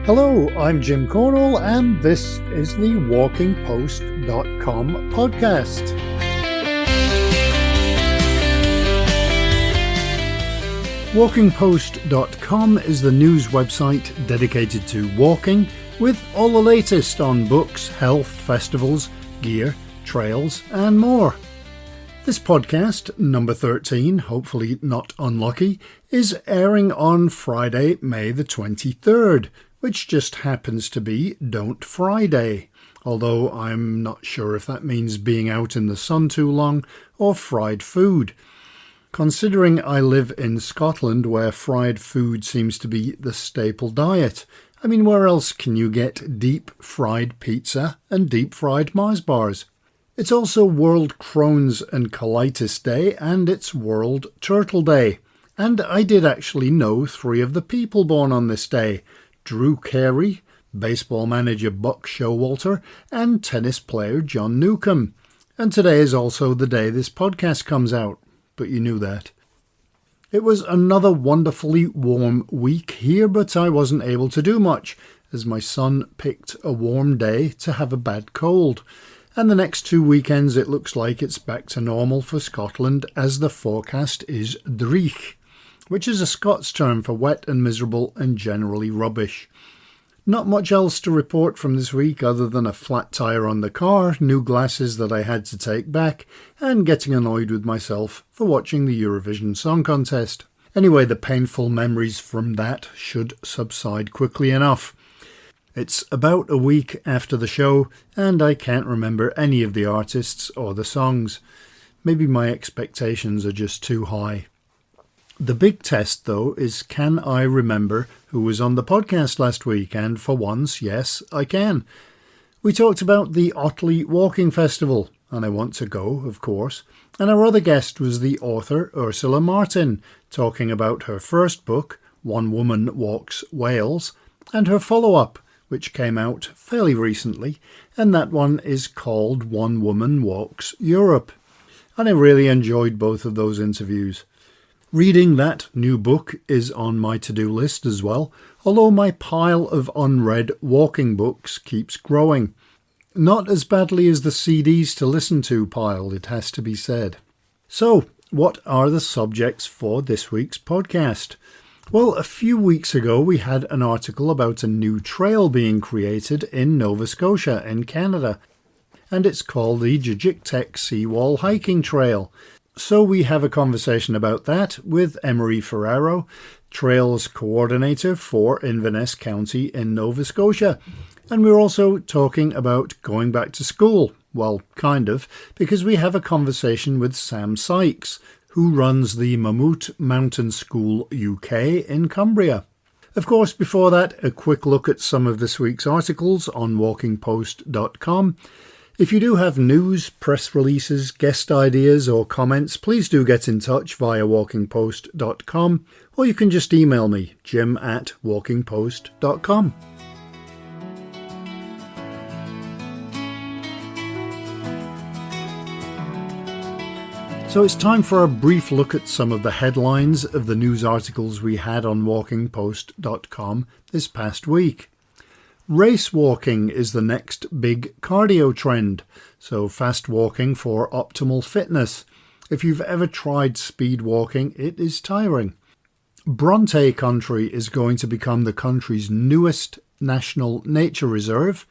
Hello, I'm Jim Cornwall, and this is the WalkingPost.com podcast. WalkingPost.com is the news website dedicated to walking, with all the latest on books, health, festivals, gear, trails, and more. This podcast, number 13, hopefully not unlucky, is airing on Friday, May the 23rd, which just happens to be Don't Friday, although I'm not sure if that means being out in the sun too long or fried food. Considering I live in Scotland, where fried food seems to be the staple diet. I mean, where else can you get deep fried pizza and deep fried Mars bars? It's also World Crohn's and Colitis Day, and it's World Turtle Day. And I did actually know 3 of the people born on this day: Drew Carey, baseball manager Buck Showalter, and tennis player John Newcombe. And today is also the day this podcast comes out, but you knew that. It was another wonderfully warm week here, but I wasn't able to do much, as my son picked a warm day to have a bad cold. And the next 2 weekends it looks like it's back to normal for Scotland, as the forecast is dreich, which is a Scots term for wet and miserable and generally rubbish. Not much else to report from this week other than a flat tyre on the car, new glasses that I had to take back, and getting annoyed with myself for watching the Eurovision Song Contest. Anyway, the painful memories from that should subside quickly enough. It's about a week after the show, and I can't remember any of the artists or the songs. Maybe my expectations are just too high. The big test, though, is can I remember who was on the podcast last week? And for once, yes, I can. We talked about the Otley Walking Festival, and I want to go, of course. And our other guest was the author Ursula Martin, talking about her first book, One Woman Walks Wales, and her follow-up, which came out fairly recently, and that one is called One Woman Walks Europe. And I really enjoyed both of those interviews. Reading that new book is on my to-do list as well, although my pile of unread walking books keeps growing. Not as badly as the CDs to listen to pile, it has to be said. So, what are the subjects for this week's podcast? Well, a few weeks ago we had an article about a new trail being created in Nova Scotia in Canada, and it's called the Jajiktek Seawall Hiking Trail. So we have a conversation about that with Emery Ferraro, Trails Coordinator for Inverness County in Nova Scotia. And we're also talking about going back to school. Well, kind of, because we have a conversation with Sam Sykes, who runs the Mammut Mountain School UK in Cumbria. Of course, before that, a quick look at some of this week's articles on WalkingPost.com. If you do have news, press releases, guest ideas or comments, please do get in touch via walkingpost.com, or you can just email me, jim@walkingpost.com. So it's time for a brief look at some of the headlines of the news articles we had on walkingpost.com this past week. Race walking is the next big cardio trend, so fast walking for optimal fitness. If you've ever tried speed walking, it is tiring. Bronte Country is going to become the country's newest national nature reserve,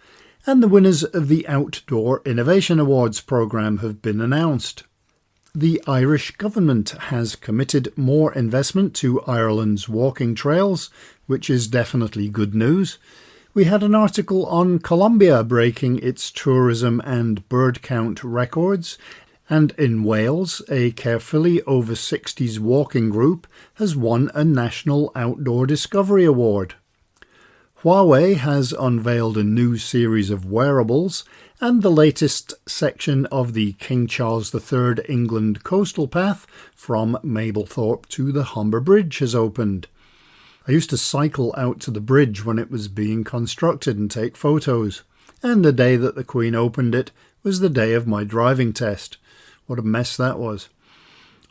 and the winners of the Outdoor Innovation Awards programme have been announced. The Irish government has committed more investment to Ireland's walking trails, which is definitely good news. We had an article on Colombia breaking its tourism and bird count records, and in Wales, a carefully over 60s walking group has won a National Outdoor Discovery Award. Huawei has unveiled a new series of wearables, and the latest section of the King Charles III England coastal path from Mablethorpe to the Humber Bridge has opened. I used to cycle out to the bridge when it was being constructed and take photos, and the day that the Queen opened it was the day of my driving test. What a mess that was.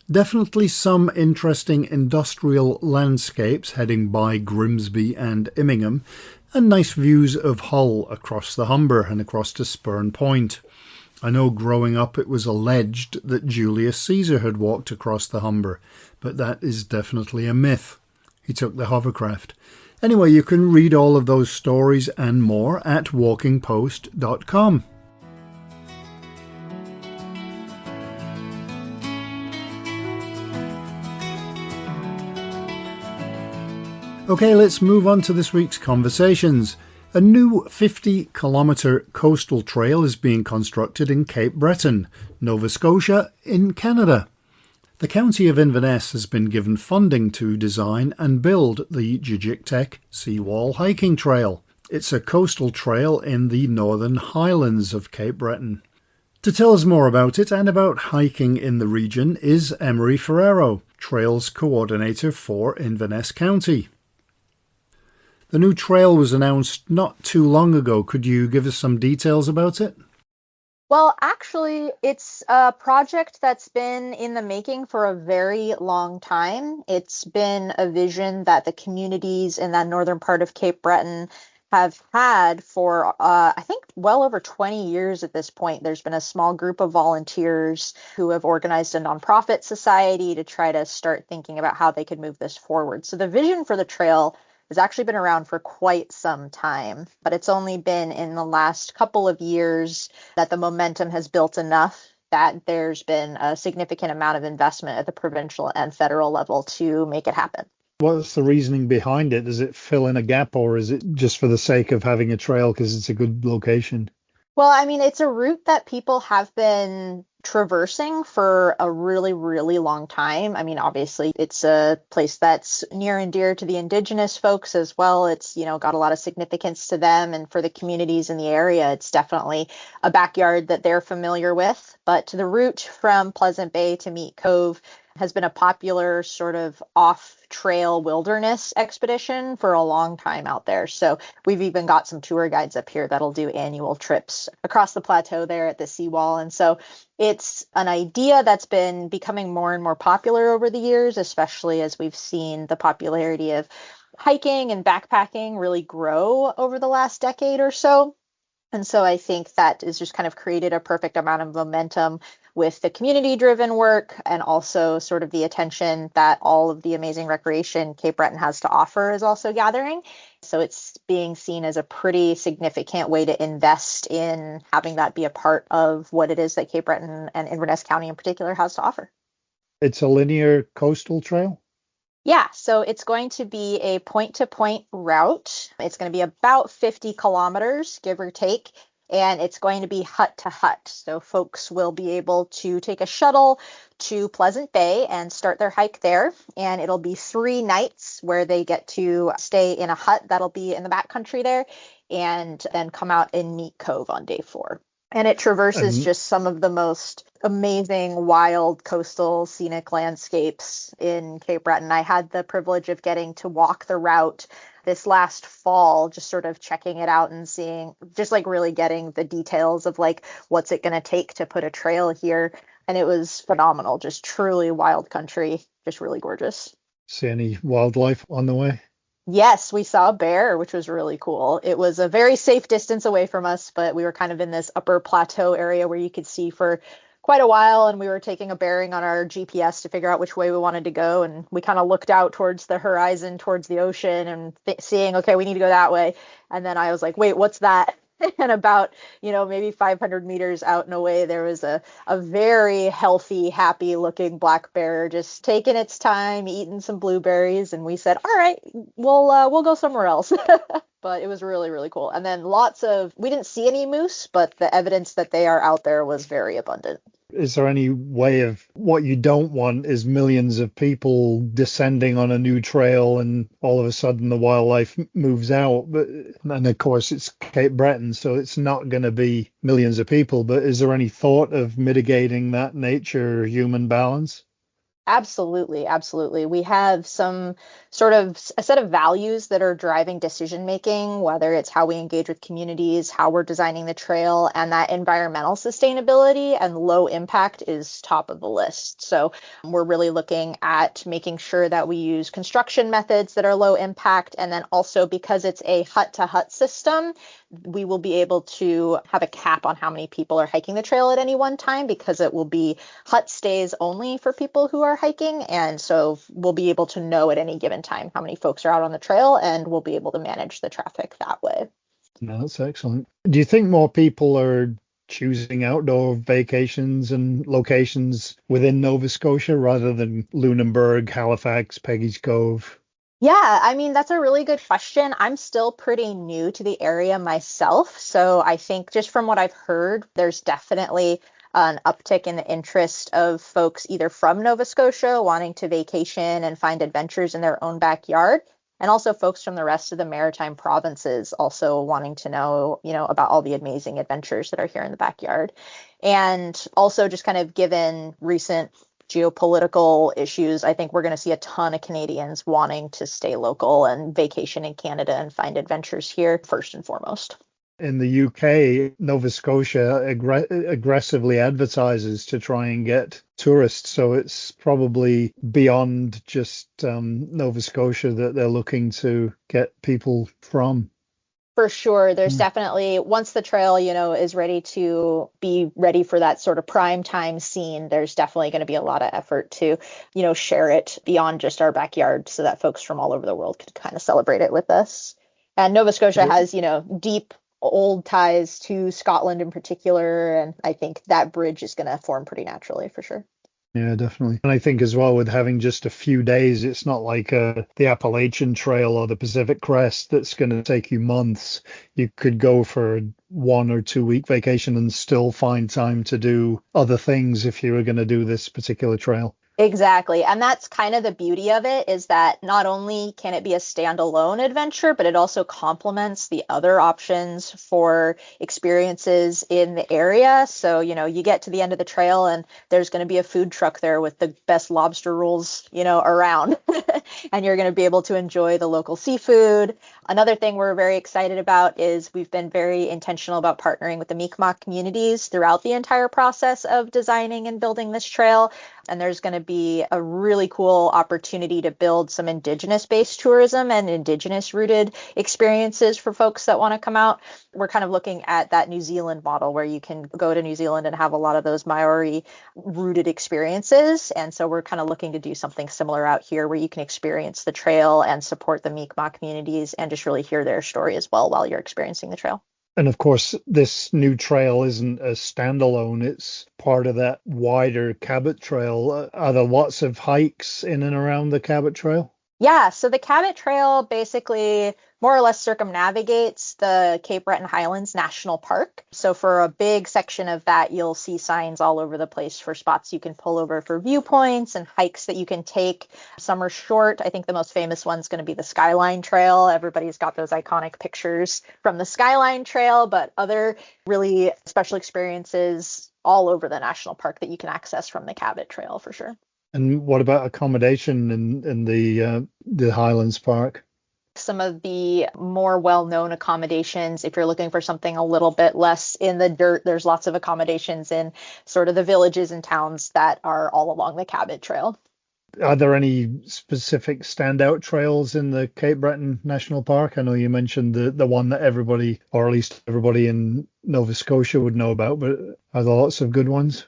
Definitely some interesting industrial landscapes heading by Grimsby and Immingham, and nice views of Hull across the Humber and across to Spurn Point. I know growing up it was alleged that Julius Caesar had walked across the Humber, but that is definitely a myth. He took the hovercraft. Anyway, you can read all of those stories and more at walkingpost.com. Okay, let's move on to this week's conversations. A new 50-kilometre coastal trail is being constructed in Cape Breton, Nova Scotia, in Canada. The County of Inverness has been given funding to design and build the Jajiktek Seawall Hiking Trail. It's a coastal trail in the Northern Highlands of Cape Breton. To tell us more about it and about hiking in the region is Emery Ferrero, Trails Coordinator for Inverness County. The new trail was announced not too long ago. Could you give us some details about it? Well, actually, it's a project that's been in the making for a very long time. It's been a vision that the communities in that northern part of Cape Breton have had for, I think, well over 20 years at this point. There's been a small group of volunteers who have organized a nonprofit society to try to start thinking about how they could move this forward. So the vision for the trail has actually been around for quite some time, but it's only been in the last couple of years that the momentum has built enough that there's been a significant amount of investment at the provincial and federal level to make it happen. What's the reasoning behind it? Does it fill in a gap, or is it just for the sake of having a trail because it's a good location? Well, I mean, it's a route that people have been traversing for a really, really long time. I mean, obviously, it's a place that's near and dear to the Indigenous folks as well. It's, got a lot of significance to them, and for the communities in the area, it's definitely a backyard that they're familiar with. But the route from Pleasant Bay to Meat Cove has been a popular sort of off-trail wilderness expedition for a long time out there. So we've even got some tour guides up here that'll do annual trips across the plateau there at the seawall. And so it's an idea that's been becoming more and more popular over the years, especially as we've seen the popularity of hiking and backpacking really grow over the last decade or so. And so I think that has just kind of created a perfect amount of momentum with the community-driven work and also sort of the attention that all of the amazing recreation Cape Breton has to offer is also gathering. So it's being seen as a pretty significant way to invest in having that be a part of what it is that Cape Breton and Inverness County in particular has to offer. It's a linear coastal trail? Yeah, so it's going to be a point-to-point route. It's going to be about 50 kilometers, give or take, and it's going to be hut to hut. So folks will be able to take a shuttle to Pleasant Bay and start their hike there. And it'll be 3 nights where they get to stay in a hut that'll be in the backcountry there, and then come out and Meat Cove on day 4. And it traverses just some of the most amazing, wild, coastal, scenic landscapes in Cape Breton. I had the privilege of getting to walk the route this last fall, just sort of checking it out and seeing, just like really getting the details of like, what's it going to take to put a trail here. And it was phenomenal, just truly wild country, just really gorgeous. See any wildlife on the way? Yes, we saw a bear, which was really cool. It was a very safe distance away from us, but we were kind of in this upper plateau area where you could see for quite a while, and we were taking a bearing on our GPS to figure out which way we wanted to go, and we kind of looked out towards the horizon, towards the ocean, and seeing, okay, we need to go that way. And then I was like, wait, what's that? And about, maybe 500 meters out and away, there was a very healthy, happy looking black bear just taking its time, eating some blueberries. And we said, all right, we'll go somewhere else. But it was really, really cool. And then we didn't see any moose, but the evidence that they are out there was very abundant. Is there any way of what you don't want is millions of people descending on a new trail and all of a sudden the wildlife moves out? And of course it's Cape Breton, so it's not going to be millions of people. But is there any thought of mitigating that nature human balance? Absolutely, absolutely. We have some sort of a set of values that are driving decision making, whether it's how we engage with communities, how we're designing the trail, and that environmental sustainability and low impact is top of the list. So we're really looking at making sure that we use construction methods that are low impact. And then also because it's a hut to hut system, we will be able to have a cap on how many people are hiking the trail at any one time because it will be hut stays only for people who are hiking. And so we'll be able to know at any given time how many folks are out on the trail and we'll be able to manage the traffic that way. No, that's excellent. Do you think more people are choosing outdoor vacations and locations within Nova Scotia rather than Lunenburg, Halifax, Peggy's Cove? Yeah, I mean, that's a really good question. I'm still pretty new to the area myself. So I think just from what I've heard, there's definitely an uptick in the interest of folks either from Nova Scotia wanting to vacation and find adventures in their own backyard, and also folks from the rest of the maritime provinces also wanting to know, about all the amazing adventures that are here in the backyard. And also just kind of given recent geopolitical issues, I think we're going to see a ton of Canadians wanting to stay local and vacation in Canada and find adventures here first and foremost. In the UK, Nova Scotia aggressively advertises to try and get tourists. So it's probably beyond just Nova Scotia that they're looking to get people from. For sure. There's definitely, once the trail, is ready to be ready for that sort of prime time scene, there's definitely going to be a lot of effort to, share it beyond just our backyard so that folks from all over the world could kind of celebrate it with us. And Nova Scotia has, deep old ties to Scotland in particular. And I think that bridge is going to form pretty naturally for sure. Yeah, definitely. And I think as well with having just a few days, it's not like the Appalachian Trail or the Pacific Crest that's going to take you months. You could go for a 1 or 2 week vacation and still find time to do other things if you were going to do this particular trail. Exactly. And that's kind of the beauty of it is that not only can it be a standalone adventure, but it also complements the other options for experiences in the area. So, you get to the end of the trail and there's going to be a food truck there with the best lobster rolls, around. And you're going to be able to enjoy the local seafood. Another thing we're very excited about is we've been very intentional about partnering with the Mi'kmaq communities throughout the entire process of designing and building this trail. And there's going to be a really cool opportunity to build some Indigenous-based tourism and Indigenous-rooted experiences for folks that want to come out. We're kind of looking at that New Zealand model where you can go to New Zealand and have a lot of those Maori-rooted experiences. And so we're kind of looking to do something similar out here where you can experience the trail and support the Mi'kmaq communities and just really hear their story as well while you're experiencing the trail. And of course, this new trail isn't a standalone. It's part of that wider Cabot Trail. Are there lots of hikes in and around the Cabot Trail? Yeah, so the Cabot Trail basically more or less circumnavigates the Cape Breton Highlands National Park. So for a big section of that, you'll see signs all over the place for spots you can pull over for viewpoints and hikes that you can take. Some are short. I think the most famous one's going to be the Skyline Trail. Everybody's got those iconic pictures from the Skyline Trail, but other really special experiences all over the national park that you can access from the Cabot Trail for sure. And what about accommodation in the Highlands Park? Some of the more well-known accommodations, if you're looking for something a little bit less in the dirt, there's lots of accommodations in sort of the villages and towns that are all along the Cabot Trail. Are there any specific standout trails in the Cape Breton National Park? I know you mentioned the one that everybody, or at least everybody in Nova Scotia would know about, but are there lots of good ones?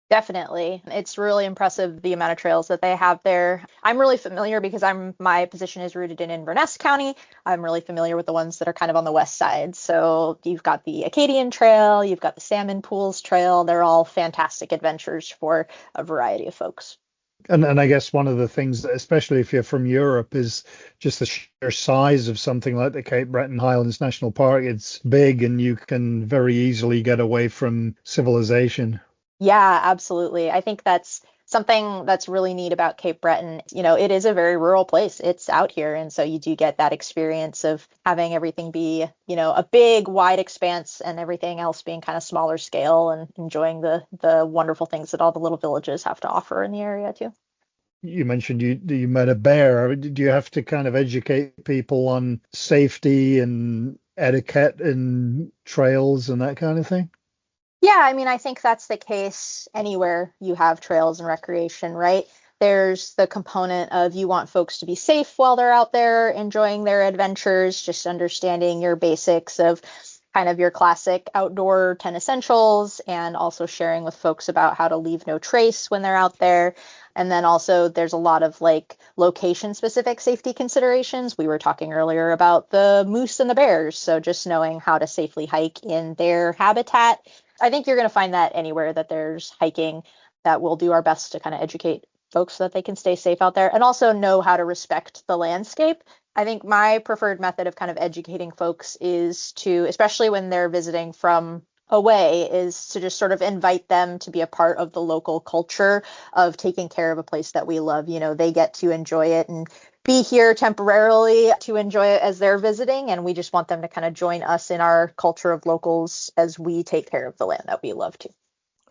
Definitely. It's really impressive the amount of trails that they have there. I'm really familiar because my position is rooted in Inverness County. I'm really familiar with the ones that are kind of on the west side. So you've got the Acadian Trail, you've got the Salmon Pools Trail. They're all fantastic adventures for a variety of folks. And I guess one of the things, especially if you're from Europe, is just the sheer size of something like the Cape Breton Highlands National Park. It's big and you can very easily get away from civilization. Yeah, absolutely. I think that's something that's really neat about Cape Breton. It is a very rural place. It's out here. And so you do get that experience of having everything be, a big, wide expanse and everything else being kind of smaller scale and enjoying the wonderful things that all the little villages have to offer in the area too. You mentioned you met a bear. Do you have to kind of educate people on safety and etiquette and trails and that kind of thing? Yeah, I mean, I think that's the case anywhere you have trails and recreation, right? There's the component of you want folks to be safe while they're out there enjoying their adventures, just understanding your basics of kind of your classic outdoor 10 essentials, and also sharing with folks about how to leave no trace when they're out there. And then also there's a lot of like location specific safety considerations. We were talking earlier about the moose and the bears. So just knowing how to safely hike in their habitat. I think you're going to find that anywhere that there's hiking, that we'll do our best to kind of educate folks so that they can stay safe out there and also know how to respect the landscape. I think my preferred method of kind of educating folks is to, especially when they're visiting from away, is to just sort of invite them to be a part of the local culture of taking care of a place that we love. You know, they get to enjoy it and be here temporarily to enjoy it as they're visiting. And we just want them to kind of join us in our culture of locals as we take care of the land that we love to.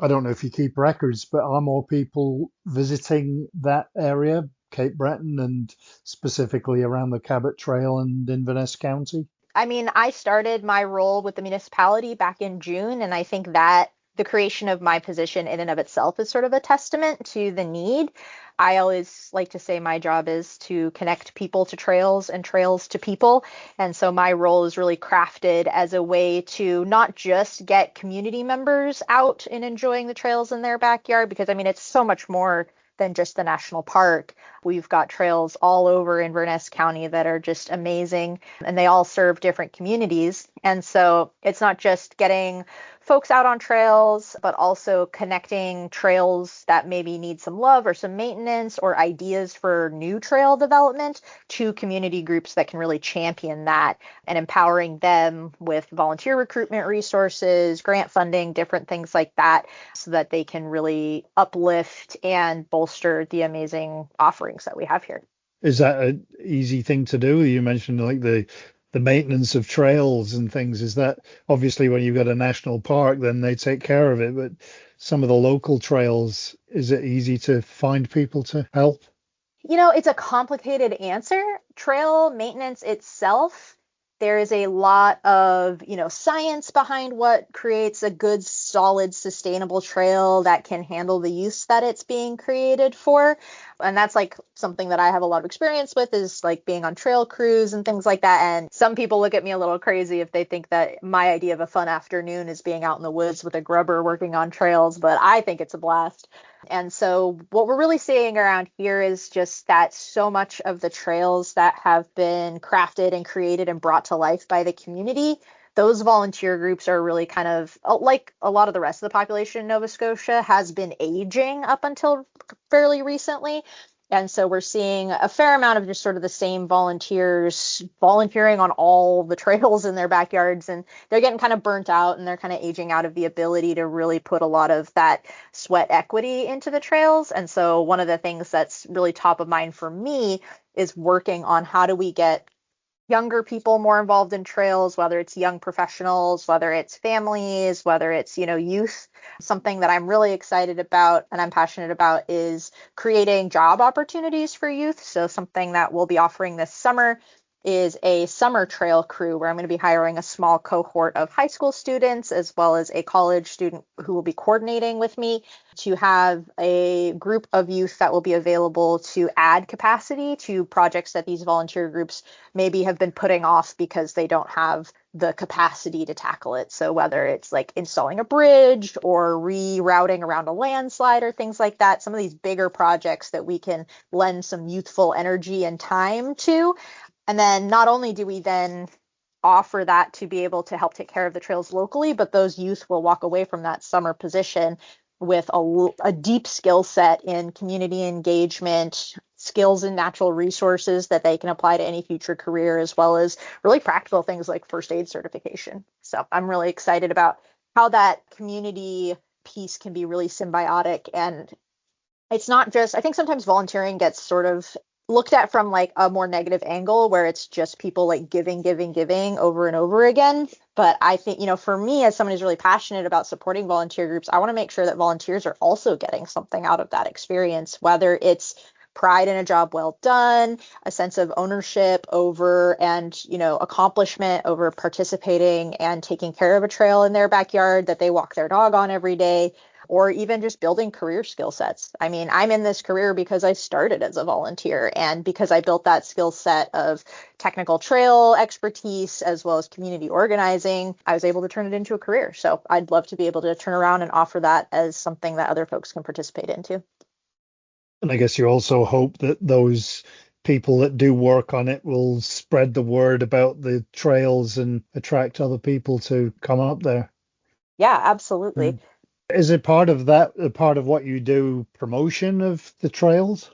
I don't know if you keep records, but are more people visiting that area, Cape Breton, and specifically around the Cabot Trail and Inverness County? I mean, I started my role with the municipality back in June, and I think that the creation of my position in and of itself is sort of a testament to the need. I always like to say my job is to connect people to trails and trails to people. And so my role is really crafted as a way to not just get community members out and enjoying the trails in their backyard, because I mean, it's so much more than just the national park. We've got trails all over Inverness County that are just amazing, and they all serve different communities. And so it's not just getting folks out on trails, but also connecting trails that maybe need some love or some maintenance or ideas for new trail development to community groups that can really champion that, and empowering them with volunteer recruitment resources, grant funding, different things like that, so that they can really uplift and bolster the amazing offerings that we have here. Is that an easy thing to do? You mentioned like the maintenance of trails and things. Is that obviously when you've got a national park, then they take care of it, but some of the local trails, is it easy to find people to help? You know, it's a complicated answer. Trail maintenance itself, there is a lot of, science behind what creates a good, solid, sustainable trail that can handle the use that it's being created for. And that's like something that I have a lot of experience with, is like being on trail crews and things like that. And some people look at me a little crazy if they think that my idea of a fun afternoon is being out in the woods with a grubber working on trails, but I think it's a blast. And so what we're really seeing around here is just that so much of the trails that have been crafted and created and brought to life by the community, those volunteer groups are really kind of like a lot of the rest of the population in Nova Scotia has been aging up until fairly recently. And so we're seeing a fair amount of just sort of the same volunteers volunteering on all the trails in their backyards, and they're getting kind of burnt out and they're kind of aging out of the ability to really put a lot of that sweat equity into the trails. And so one of the things that's really top of mind for me is working on how do we get younger people more involved in trails, whether it's young professionals, whether it's families, whether it's, youth. Something that I'm really excited about and I'm passionate about is creating job opportunities for youth. So something that we'll be offering this summer is a summer trail crew, where I'm going to be hiring a small cohort of high school students as well as a college student who will be coordinating with me, to have a group of youth that will be available to add capacity to projects that these volunteer groups maybe have been putting off because they don't have the capacity to tackle it. So whether it's like installing a bridge or rerouting around a landslide or things like that, some of these bigger projects that we can lend some youthful energy and time to. And then not only do we then offer that to be able to help take care of the trails locally, but those youth will walk away from that summer position with a deep skill set in community engagement, skills in natural resources that they can apply to any future career, as well as really practical things like first aid certification. So I'm really excited about how that community piece can be really symbiotic. And it's not just, I think sometimes volunteering gets sort of looked at from like a more negative angle, where it's just people like giving over and over again. But I think, for me, as someone who's really passionate about supporting volunteer groups, I want to make sure that volunteers are also getting something out of that experience, whether it's pride in a job well done, a sense of ownership over and, accomplishment over participating and taking care of a trail in their backyard that they walk their dog on every day, or even just building career skill sets. I mean, I'm in this career because I started as a volunteer and because I built that skill set of technical trail expertise as well as community organizing. I was able to turn it into a career. So I'd love to be able to turn around and offer that as something that other folks can participate into. And I guess you also hope that those people that do work on it will spread the word about the trails and attract other people to come up there. Yeah, absolutely. Is it part of that, part of what you do, promotion of the trails?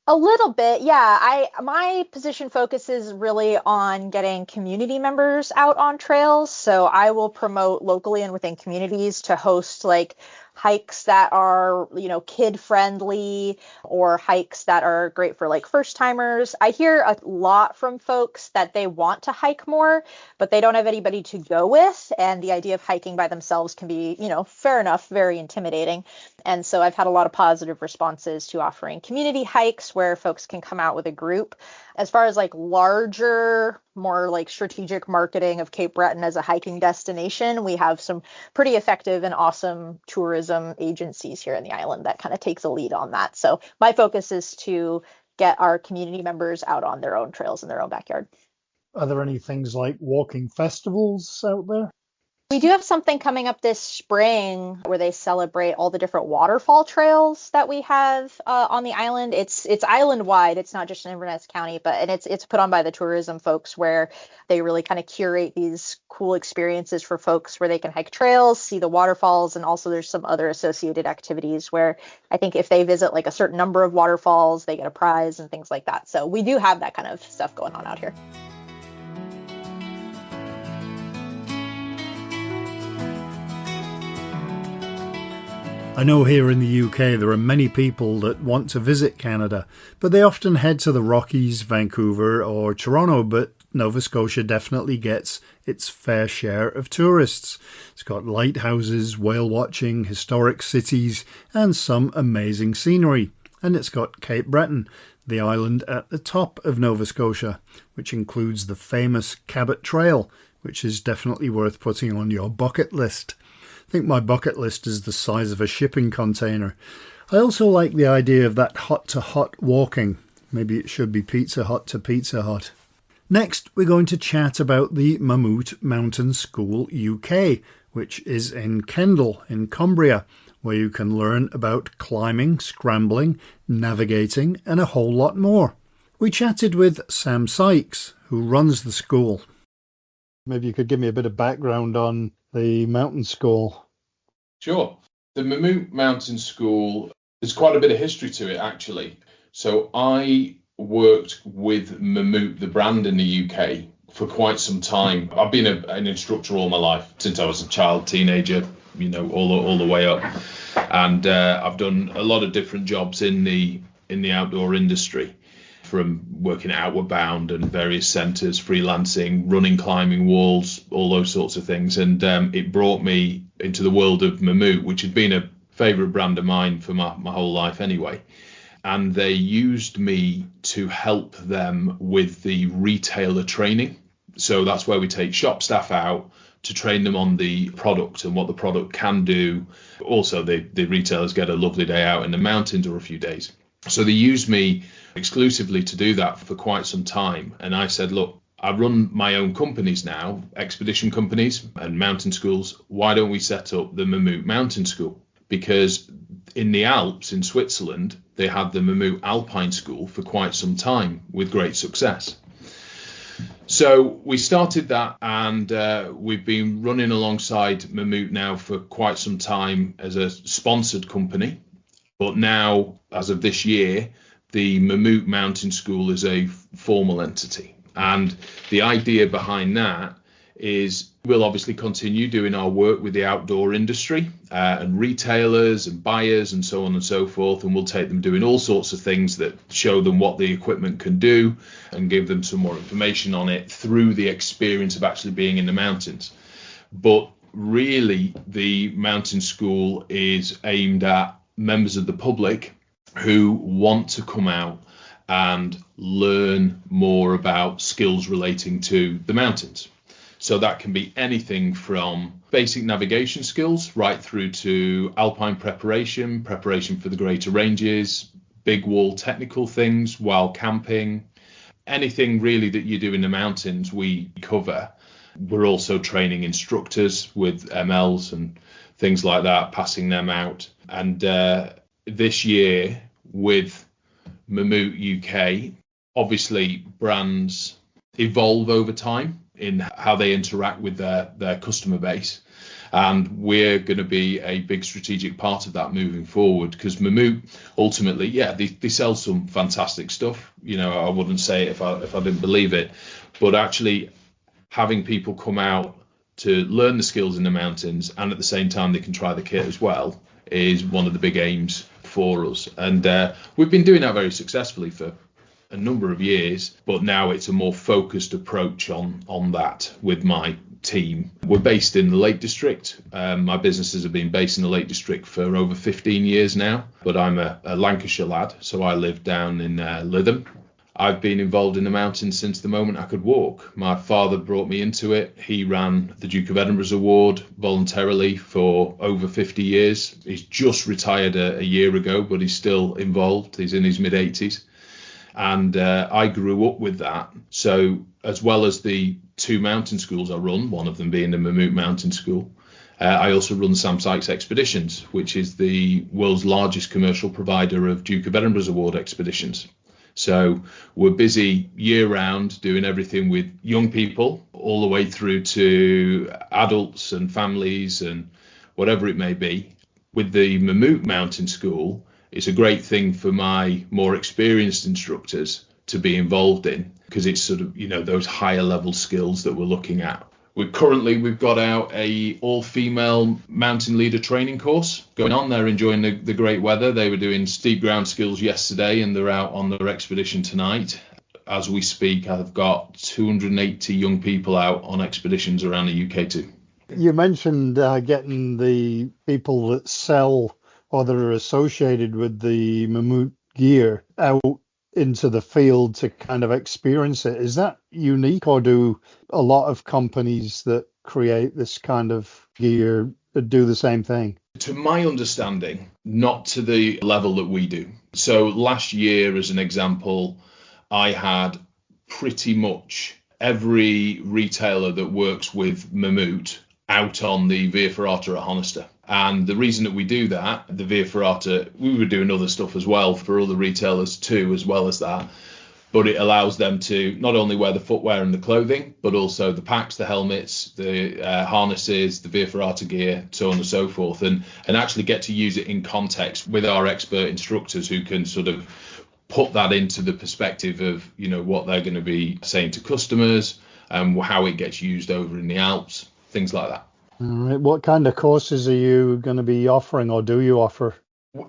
A little bit, yeah. My position focuses really on getting community members out on trails. So I will promote locally and within communities to host like hikes that are, kid friendly or hikes that are great for like first timers. I hear a lot from folks that they want to hike more, but they don't have anybody to go with. And the idea of hiking by themselves can be, fair enough, very intimidating. And so I've had a lot of positive responses to offering community hikes where folks can come out with a group. As far as like larger, more like strategic marketing of Cape Breton as a hiking destination, we have some pretty effective and awesome tourism agencies here in the island that kind of take the lead on that. So my focus is to get our community members out on their own trails in their own backyard. Are there any things like walking festivals out there? We do have something coming up this spring where they celebrate all the different waterfall trails that we have on the island. It's island wide. It's not just in Inverness County, and it's put on by the tourism folks where they really kind of curate these cool experiences for folks where they can hike trails, see the waterfalls, and also there's some other associated activities where I think if they visit like a certain number of waterfalls, they get a prize and things like that. So we do have that kind of stuff going on out here. I know here in the UK there are many people that want to visit Canada, but they often head to the Rockies, Vancouver or Toronto, but Nova Scotia definitely gets its fair share of tourists. It's got lighthouses, whale watching, historic cities and some amazing scenery. And it's got Cape Breton, the island at the top of Nova Scotia, which includes the famous Cabot Trail, which is definitely worth putting on your bucket list. I think my bucket list is the size of a shipping container. I also like the idea of that hut to hut walking. Maybe it should be Pizza Hut to Pizza Hut. Next, we're going to chat about the Mammut Mountain School UK, which is in Kendal in Cumbria, where you can learn about climbing, scrambling, navigating and a whole lot more. We chatted with Sam Sykes, who runs the school. Maybe you could give me a bit of background on the mountain school. Sure. The Mammut Mountain School, there's quite a bit of history to it, actually. So I worked with Mammut, the brand in the UK, for quite some time. I've been an instructor all my life, since I was a child, teenager, all the way up. And I've done a lot of different jobs in the outdoor industry, from working at Outward Bound and various centres, freelancing, running, climbing walls, all those sorts of things. And it brought me into the world of Mammut, which had been a favourite brand of mine for my whole life anyway. And they used me to help them with the retailer training. So that's where we take shop staff out to train them on the product and what the product can do. Also, the retailers get a lovely day out in the mountains or a few days. So they used me exclusively to do that for quite some time. And I said, look, I run my own companies now, expedition companies and mountain schools. Why don't we set up the Mammut Mountain School? Because in the Alps in Switzerland, they had the Mammut Alpine School for quite some time with great success. So we started that, and we've been running alongside Mammut now for quite some time as a sponsored company. But now, as of this year, the Mammut Mountain School is a formal entity. And the idea behind that is we'll obviously continue doing our work with the outdoor industry and retailers and buyers and so on and so forth. And we'll take them doing all sorts of things that show them what the equipment can do and give them some more information on it through the experience of actually being in the mountains. But really, the mountain school is aimed at members of the public who want to come out and learn more about skills relating to the mountains. So that can be anything from basic navigation skills right through to alpine preparation for the greater ranges, big wall technical things while camping, anything really that you do in the mountains we cover. We're also training instructors with MLs and things like that, passing them out. And this year with Mammut UK, obviously brands evolve over time in how they interact with their customer base. And we're going to be a big strategic part of that moving forward, because Mammut ultimately, they sell some fantastic stuff. You know, I wouldn't say it if I didn't believe it, but actually having people come out to learn the skills in the mountains and at the same time they can try the kit as well is one of the big aims for us. And we've been doing that very successfully for a number of years, but now it's a more focused approach on that with my team. We're based in the Lake District. My businesses have been based in the Lake District for over 15 years now, but I'm a Lancashire lad, so I live down in Lytham. I've been involved in the mountains since the moment I could walk. My father brought me into it. He ran the Duke of Edinburgh's Award voluntarily for over 50 years. He's just retired a year ago, but he's still involved. He's in his mid-80s. And I grew up with that. So as well as the 2 mountain schools I run, one of them being the Mammut Mountain School, I also run Sam Sykes Expeditions, which is the world's largest commercial provider of Duke of Edinburgh's Award expeditions. So we're busy year round doing everything with young people all the way through to adults and families and whatever it may be. With the Mammut Mountain School, it's a great thing for my more experienced instructors to be involved in, because it's sort of, you know, those higher level skills that we're looking at. We've got out a all-female mountain leader training course going on. They're enjoying the great weather. They were doing steep ground skills yesterday and they're out on their expedition tonight. As we speak, I've got 280 young people out on expeditions around the UK too. You mentioned getting the people that sell or that are associated with the Mammut gear out into the field to kind of experience it. Is that unique, or do a lot of companies that create this kind of gear do the same thing? To my understanding, not to the level that we do. So last year, as an example, I had pretty much every retailer that works with Mammut out on the Via Ferrata at Honister. And the reason that we do that, the Via Ferrata, we were doing other stuff as well for other retailers too, as well as that. But it allows them to not only wear the footwear and the clothing, but also the packs, the helmets, the harnesses, the Via Ferrata gear, so on and so forth, and actually get to use it in context with our expert instructors who can sort of put that into the perspective of, you know, what they're going to be saying to customers and how it gets used over in the Alps, things like that. All right. What kind of courses are you going to be offering, or do you offer?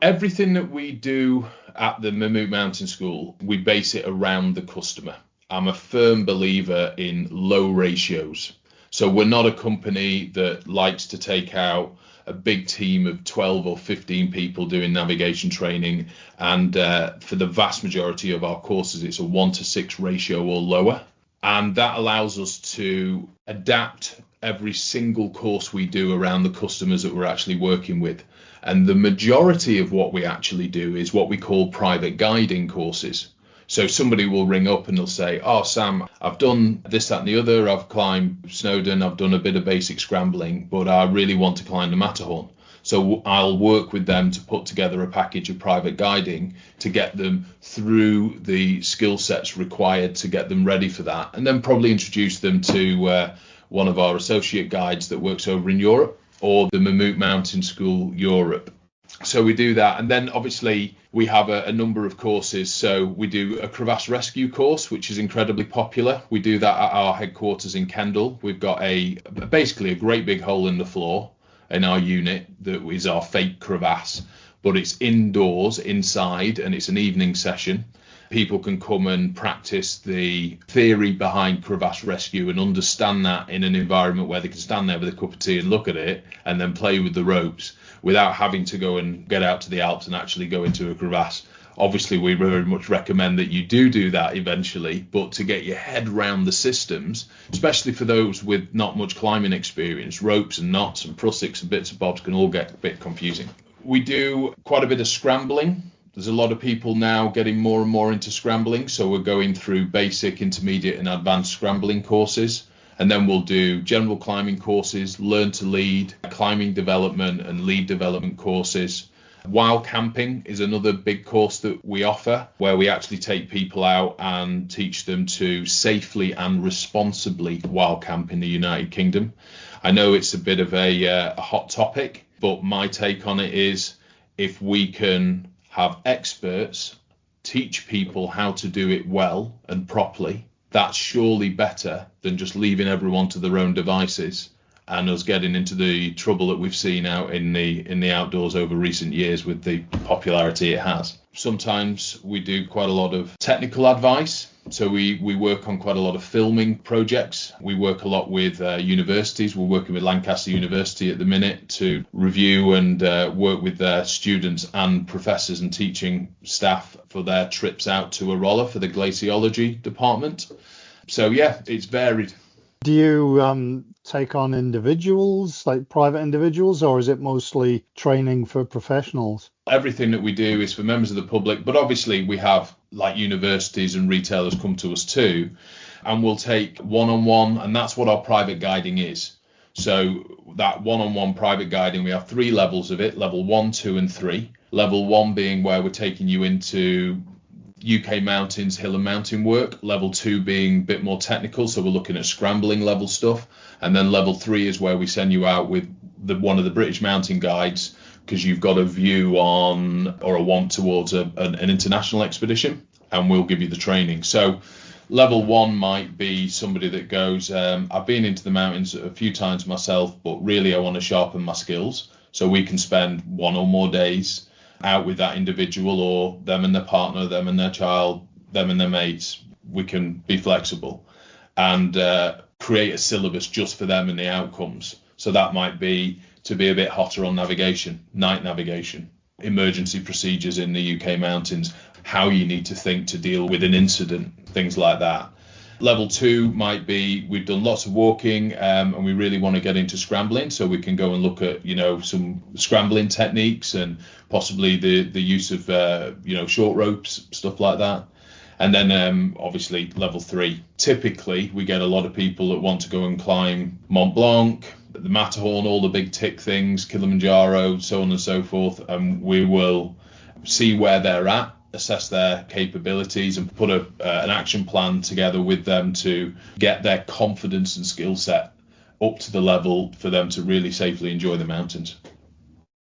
Everything that we do at the Mammut Mountain School, we base it around the customer. I'm a firm believer in low ratios. So we're not a company that likes to take out a big team of 12 or 15 people doing navigation training. And for the vast majority of our courses, it's a 1-to-6 ratio or lower. And that allows us to adapt every single course we do around the customers that we're actually working with. And the majority of what we actually do is what we call private guiding courses. So somebody will ring up and they'll say, oh, Sam, I've done this, that and the other. I've climbed Snowdon. I've done a bit of basic scrambling, but I really want to climb the Matterhorn. So I'll work with them to put together a package of private guiding to get them through the skill sets required to get them ready for that. And then probably introduce them to one of our associate guides that works over in Europe, or the Mammut Mountain School Europe. So we do that. And then obviously we have a number of courses. So we do a crevasse rescue course, which is incredibly popular. We do that at our headquarters in Kendal. We've got basically a great big hole in the floor in our unit that is our fake crevasse, but it's indoors, inside, and it's an evening session. People can come and practice the theory behind crevasse rescue and understand that in an environment where they can stand there with a cup of tea and look at it and then play with the ropes without having to go and get out to the Alps and actually go into a crevasse. Obviously, we very much recommend that you do that eventually, but to get your head round the systems, especially for those with not much climbing experience, ropes and knots and prussics and bits and bobs can all get a bit confusing. We do quite a bit of scrambling. There's a lot of people now getting more and more into scrambling, so we're going through basic, intermediate and advanced scrambling courses. And then we'll do general climbing courses, learn to lead, climbing development and lead development courses. Wild camping is another big course that we offer, where we actually take people out and teach them to safely and responsibly wild camp in the United Kingdom. I know it's a bit of a hot topic, but my take on it is if we can have experts teach people how to do it well and properly, that's surely better than just leaving everyone to their own devices and us getting into the trouble that we've seen out in the outdoors over recent years with the popularity it has. Sometimes we do quite a lot of technical advice. So we work on quite a lot of filming projects. We work a lot with universities. We're working with Lancaster University at the minute to review and work with their students and professors and teaching staff for their trips out to Arolla for the glaciology department. So yeah, it's varied. Do you take on individuals, like private individuals, or is it mostly training for professionals? Everything that we do is for members of the public, but obviously we have like universities and retailers come to us too, and we'll take one-on-one, and that's what our private guiding is. So that one-on-one private guiding, we have 3 levels of it, level 1, 2 and 3. Level 1 being where we're taking you into UK mountains, hill and mountain work. Level 2 being a bit more technical, so we're looking at scrambling level stuff. And then level 3 is where we send you out with one of the British mountain guides, because you've got a view on or a want towards an international expedition, and we'll give you the training. So level 1 might be somebody that goes, I've been into the mountains a few times myself, but really I want to sharpen my skills. So we can spend 1 or more days out with that individual, or them and their partner, them and their child, them and their mates. We can be flexible and create a syllabus just for them and the outcomes. So that might be to be a bit hotter on navigation, night navigation, emergency procedures in the UK mountains, how you need to think to deal with an incident, things like that. Level 2 might be, we've done lots of walking and we really want to get into scrambling, so we can go and look at, some scrambling techniques and possibly the use of, short ropes, stuff like that. And then obviously level 3, typically we get a lot of people that want to go and climb Mont Blanc, the Matterhorn, all the big tick things, Kilimanjaro, so on and so forth, and we will see where they're at, assess their capabilities and put an action plan together with them to get their confidence and skill set up to the level for them to really safely enjoy the mountains.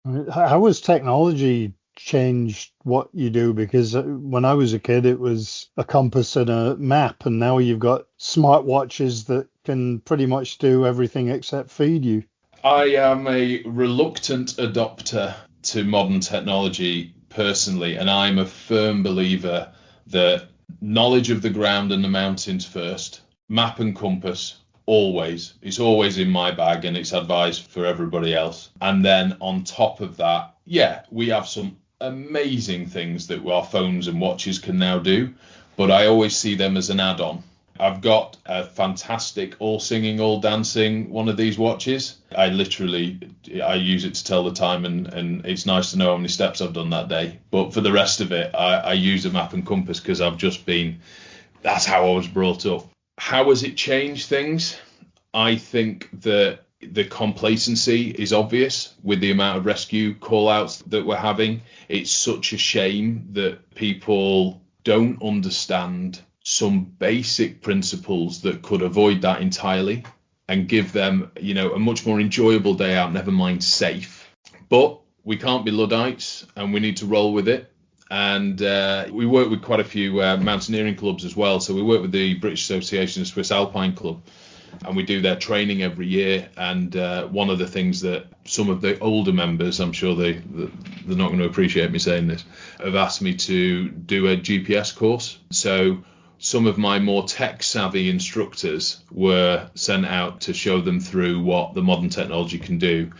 How has technology changed what you do? Because when I was a kid, it was a compass and a map, and now you've got smartwatches that can pretty much do everything except feed you. I am a reluctant adopter to modern technology personally, and I'm a firm believer that knowledge of the ground and the mountains first, map and compass always. It's always in my bag and it's advised for everybody else. And then on top of that, we have some amazing things that our phones and watches can now do, but I always see them as an add-on. I've got a fantastic all singing, all dancing one of these watches. I use it to tell the time, and it's nice to know how many steps I've done that day. But for the rest of it, I use a map and compass because that's how I was brought up. How has it changed things? I think that the complacency is obvious with the amount of rescue call outs that we're having. It's such a shame that people don't understand some basic principles that could avoid that entirely and give them, a much more enjoyable day out, never mind safe. But we can't be Luddites and we need to roll with it. And we work with quite a few mountaineering clubs as well. So we work with the British Association of Swiss Alpine Club, and we do their training every year. And one of the things that some of the older members, I'm sure they're not going to appreciate me saying this, have asked me to do a GPS course. So some of my more tech-savvy instructors were sent out to show them through what the modern technology can do.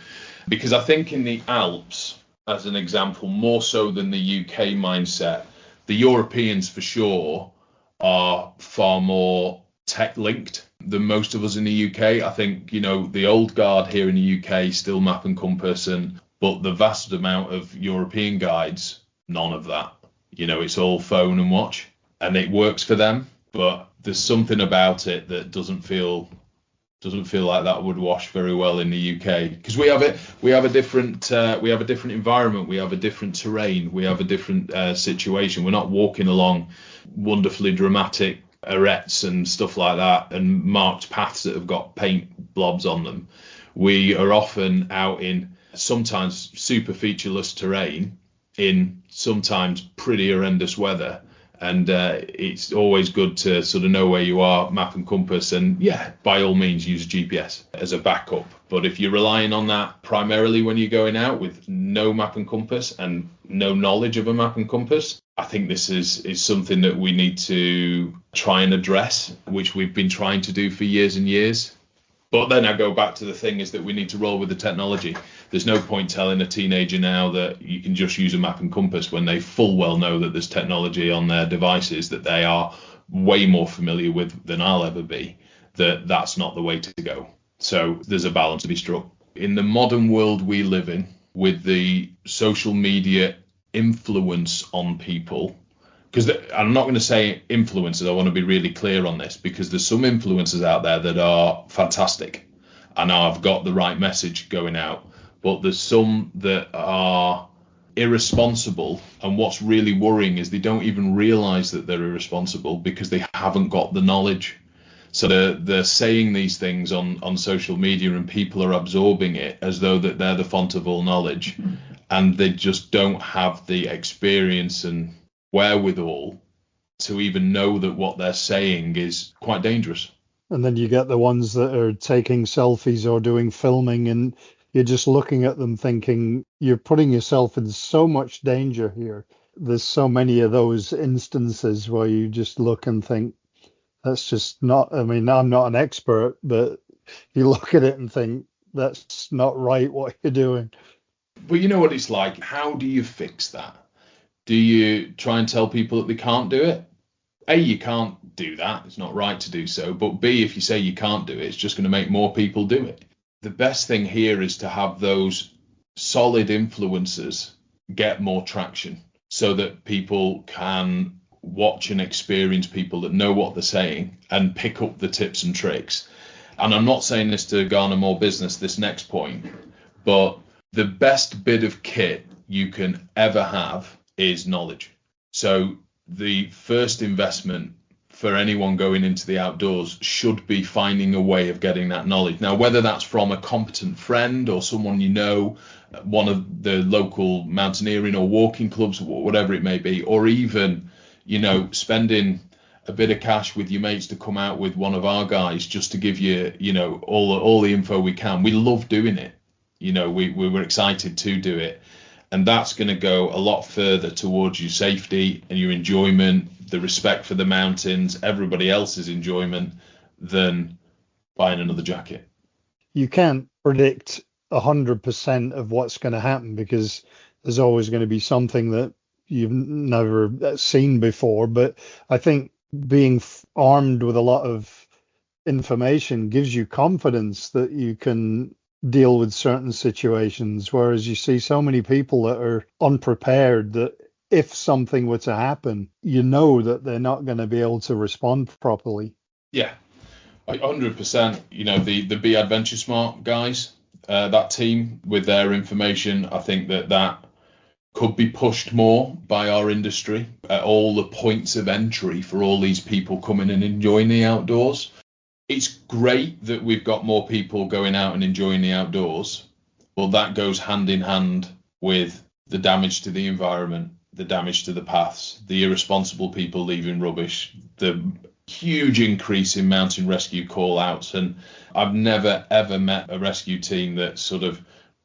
Because I think in the Alps, as an example, more so than the UK mindset, The Europeans, for sure, are far more tech linked than most of us in the UK. I think, the old guard here in the UK still map and compass, but the vast amount of European guides, none of that. It's all phone and watch, and it works for them. But there's something about it that doesn't feel like that would wash very well in the UK, because we have a different environment, we have a different terrain, we have a different situation. We're not walking along wonderfully dramatic arêtes and stuff like that and marked paths that have got paint blobs on them. We are often out in sometimes super featureless terrain in sometimes pretty horrendous weather. And it's always good to sort of know where you are, map and compass, and by all means use GPS as a backup. But if you're relying on that primarily when you're going out with no map and compass and no knowledge of a map and compass, I think this is something that we need to try and address, which we've been trying to do for years and years. But then I go back to the thing is that we need to roll with the technology. There's no point telling a teenager now that you can just use a map and compass when they full well know that there's technology on their devices that they are way more familiar with than I'll ever be, that's not the way to go. So there's a balance to be struck. In the modern world we live in, with the social media influence on people, because I'm not going to say influencers, I want to be really clear on this, because there's some influencers out there that are fantastic and have got the right message going out, but there's some that are irresponsible, and what's really worrying is they don't even realize that they're irresponsible because they haven't got the knowledge. So they're saying these things on social media and people are absorbing it as though that they're the font of all knowledge, and they just don't have the experience and wherewithal to even know that what they're saying is quite dangerous. And then you get the ones that are taking selfies or doing filming, and you're just looking at them thinking you're putting yourself in so much danger here. There's so many of those instances where you just look and think, that's just not, I mean, I'm not an expert, but you look at it and think, that's not right what you're doing. But you know what it's like. How do you fix that? Do you try and tell people that they can't do it? A, you can't do that. It's not right to do so. But B, if you say you can't do it, it's just going to make more people do it. The best thing here is to have those solid influencers get more traction so that people can watch and experience people that know what they're saying and pick up the tips and tricks. And I'm not saying this to garner more business, this next point, but the best bit of kit you can ever have is knowledge. So the first investment for anyone going into the outdoors should be finding a way of getting that knowledge. Now, whether that's from a competent friend or someone you know, one of the local mountaineering or walking clubs, whatever it may be, or even, spending a bit of cash with your mates to come out with one of our guys just to give you, all the info we can. We love doing it. We were excited to do it. And that's going to go a lot further towards your safety and your enjoyment, the respect for the mountains, everybody else's enjoyment, than buying another jacket. You can't predict 100% of what's going to happen because there's always going to be something that you've never seen before. But I think being armed with a lot of information gives you confidence that you can deal with certain situations, whereas you see so many people that are unprepared that if something were to happen, that they're not going to be able to respond properly. Yeah, 100%. The Be Adventure Smart guys, that team with their information, I think that could be pushed more by our industry at all the points of entry for all these people coming and enjoying the outdoors. It's great that we've got more people going out and enjoying the outdoors, but that goes hand in hand with the damage to the environment, the damage to the paths, the irresponsible people leaving rubbish, the huge increase in mountain rescue call outs. And I've never, ever met a rescue team that's sort of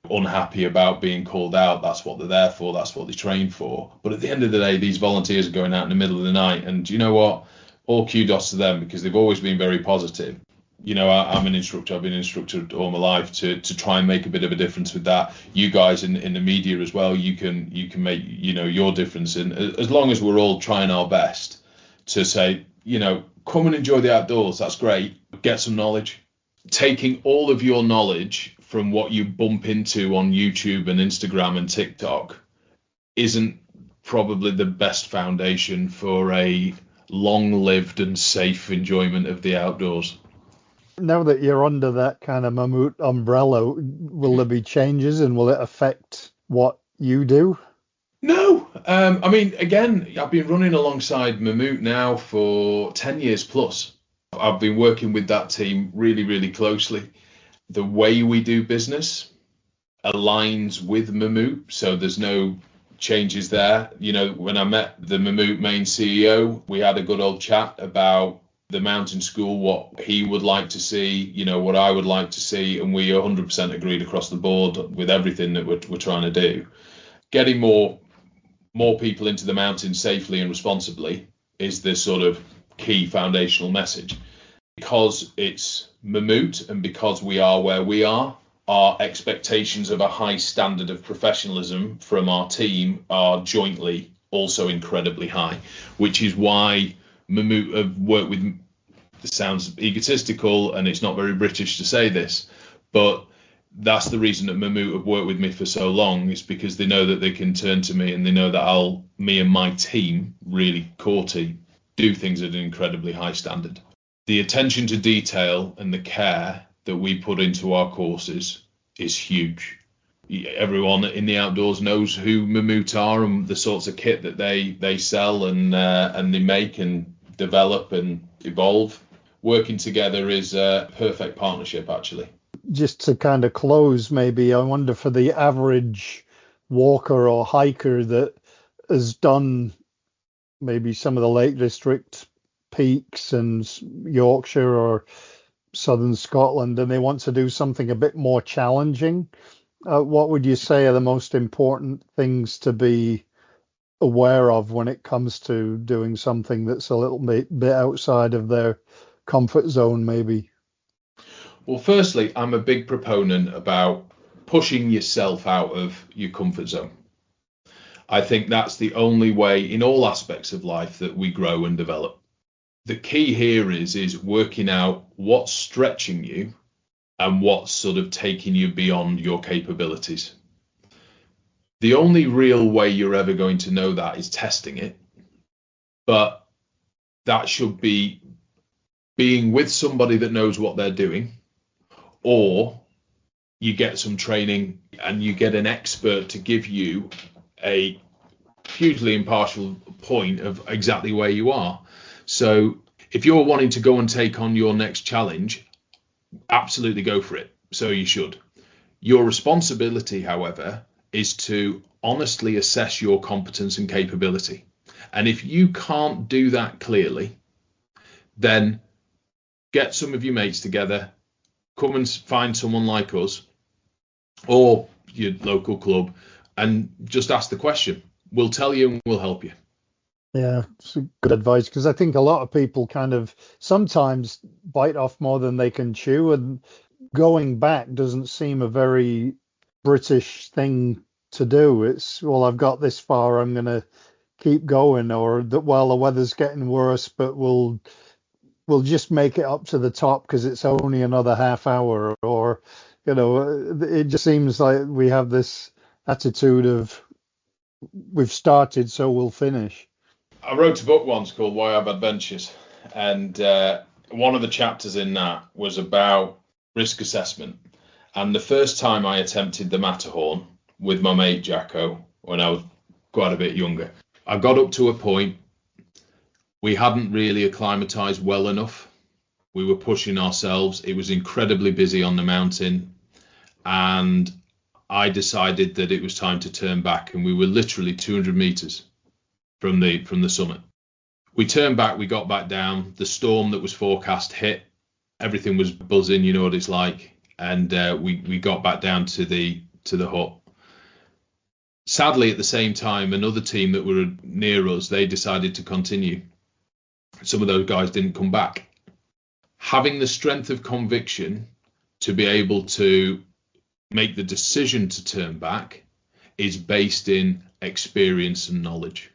unhappy about being called out. That's what they're there for. That's what they train for. But at the end of the day, these volunteers are going out in the middle of the night. And you know what? All kudos to them because they've always been very positive. I'm an instructor. I've been an instructor all my life to try and make a bit of a difference with that. You guys in the media as well, you can make, your difference. And as long as we're all trying our best to say, come and enjoy the outdoors. That's great. Get some knowledge. Taking all of your knowledge from what you bump into on YouTube and Instagram and TikTok isn't probably the best foundation for a long-lived and safe enjoyment of the outdoors. Now that you're under that kind of Mammut umbrella, will there be changes and will it affect what you do? No. Again, I've been running alongside Mammut now for 10 years plus. I've been working with that team really, really closely. The way we do business aligns with Mammut, so there's no changes there. When I met the Mammut main CEO, we had a good old chat about the mountain school, what he would like to see, what I would like to see, and we 100% agreed across the board with everything that we're trying to do. Getting more people into the mountains safely and responsibly is the sort of key foundational message. Because it's Mammut and because we are where we are, our expectations of a high standard of professionalism from our team are jointly also incredibly high, which is why Mammut have worked with, this sounds egotistical and it's not very British to say this, but that's the reason that Mammut have worked with me for so long, is because they know that they can turn to me and they know that me and my team, really core team, do things at an incredibly high standard. The attention to detail and the care that we put into our courses is huge. Everyone in the outdoors knows who Mammut are and the sorts of kit that they sell and they make and develop and evolve. Working together is a perfect partnership, actually. Just to kind of close, maybe, I wonder for the average walker or hiker that has done maybe some of the Lake District peaks and Yorkshire or southern Scotland, and they want to do something a bit more challenging, what would you say are the most important things to be aware of when it comes to doing something that's a little bit outside of their comfort zone, maybe? Well, firstly, I'm a big proponent about pushing yourself out of your comfort zone. I think that's the only way in all aspects of life that we grow and develop. The key here is working out what's stretching you and what's sort of taking you beyond your capabilities. The only real way you're ever going to know that is testing it, but that should be being with somebody that knows what they're doing, or you get some training and you get an expert to give you a hugely impartial point of exactly where you are. So if you're wanting to go and take on your next challenge, absolutely go for it. So you should. Your responsibility, however, is to honestly assess your competence and capability. And if you can't do that clearly, then get some of your mates together, come and find someone like us or your local club and just ask the question. We'll tell you and we'll help you. Yeah, it's good advice, because I think a lot of people kind of sometimes bite off more than they can chew, and going back doesn't seem a very British thing to do. It's, well, I've got this far, I'm going to keep going, or that, well, the weather's getting worse, but we'll just make it up to the top because it's only another half hour, or, it just seems like we have this attitude of we've started, so we'll finish. I wrote a book once called Why Have Adventures, and one of the chapters in that was about risk assessment. And the first time I attempted the Matterhorn with my mate Jacko, when I was quite a bit younger, I got up to a point. We hadn't really acclimatized well enough. We were pushing ourselves. It was incredibly busy on the mountain, and I decided that it was time to turn back, and we were literally 200 meters from the summit. We turned back, we got back down, the storm that was forecast hit, everything was buzzing, you know what it's like, and we got back down to the hut. Sadly, at the same time, another team that were near us, they decided to continue. Some of those guys didn't come back. having the strength of conviction to be able to make the decision to turn back is based in experience and knowledge.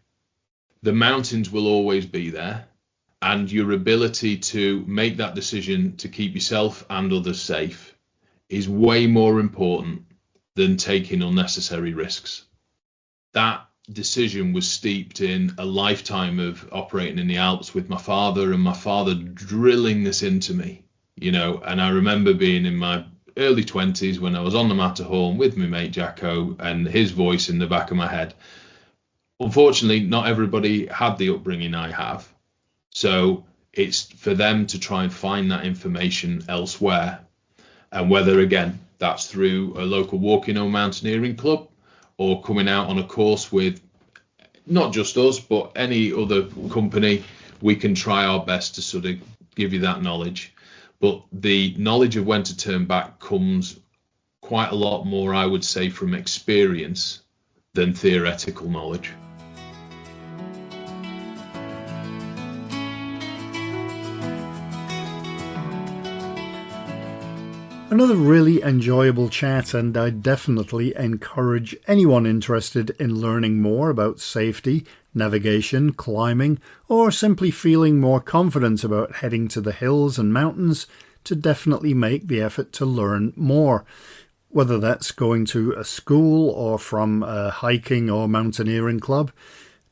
The mountains will always be there, and your ability to make that decision to keep yourself and others safe is way more important than taking unnecessary risks. That decision was steeped in a lifetime of operating in the Alps with my father, and my father drilling this into me, and I remember being in my early 20s when I was on the Matterhorn with my mate Jacko and his voice in the back of my head. Unfortunately, not everybody had the upbringing I have. So it's for them to try and find that information elsewhere. And whether, again, that's through a local walking or mountaineering club or coming out on a course with not just us, but any other company, we can try our best to sort of give you that knowledge. But the knowledge of when to turn back comes quite a lot more, I would say, from experience than theoretical knowledge. Another really enjoyable chat, and I definitely encourage anyone interested in learning more about safety, navigation, climbing, or simply feeling more confident about heading to the hills and mountains to definitely make the effort to learn more. Whether that's going to a school or from a hiking or mountaineering club,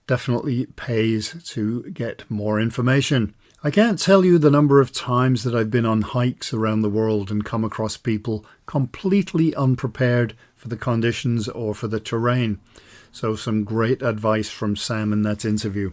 definitely pays to get more information. I can't tell you the number of times that I've been on hikes around the world and come across people completely unprepared for the conditions or for the terrain. So some great advice from Sam in that interview.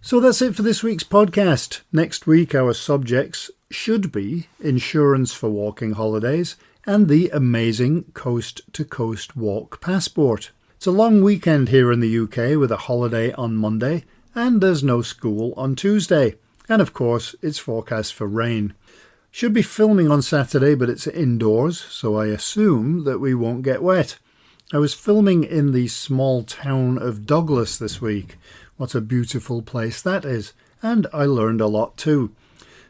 So that's it for this week's podcast. Next week our subjects should be insurance for walking holidays and the amazing Coast to Coast Walk Passport. It's a long weekend here in the UK with a holiday on Monday and there's no school on Tuesday. And of course, it's forecast for rain. Should be filming on Saturday, but it's indoors, so I assume that we won't get wet. I was filming in the small town of Douglas this week. What a beautiful place that is. And I learned a lot too.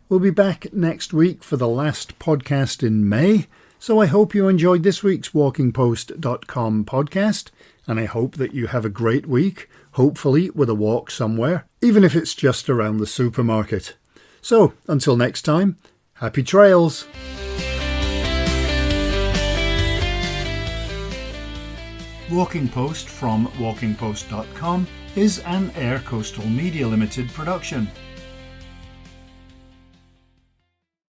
We'll be back next week for the last podcast in May. So I hope you enjoyed this week's WalkingPost.com podcast. And I hope that you have a great week, hopefully with a walk somewhere, even if it's just around the supermarket. So, until next time, happy trails! Walking Post from WalkingPost.com is an Air Coastal Media Limited production.